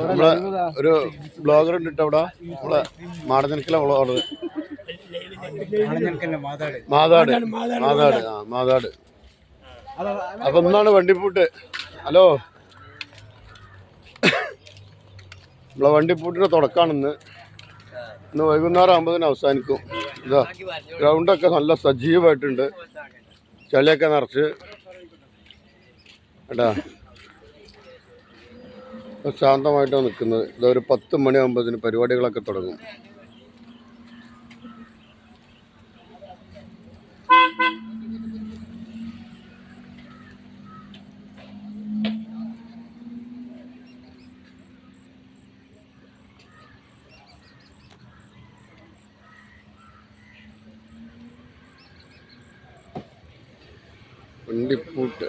നമ്മളെ ഒരു ബ്ലോഗർ ഉണ്ട് കേട്ടോ അവിടെ, നമ്മളെ മാടനിക്കല ബ്ലോഗർ, മാതാട് മാതാട് ആ മാതാട്. അപ്പൊ ഇന്നാണ് വണ്ടിപ്പൂട്ട്. ഹലോ, നമ്മളെ വണ്ടിപ്പൂട്ടിന്റെ തുടക്കമാണ് ഇന്ന് വൈകുന്നേരം ആകുമ്പോഴത്തേന് അവസാനിക്കും. ഇതാ ഗ്രൗണ്ടൊക്കെ നല്ല സജീവമായിട്ടുണ്ട്, ചളിയൊക്കെ നിറച്ച് കേട്ടാ. ശാന്തമായിട്ടാണ് നിൽക്കുന്നത്. ഇതൊരു 10 മണിയാകുമ്പോഴത്തേന് പരിപാടികളൊക്കെ തുടങ്ങും. വണ്ടിപ്പൂട്ട്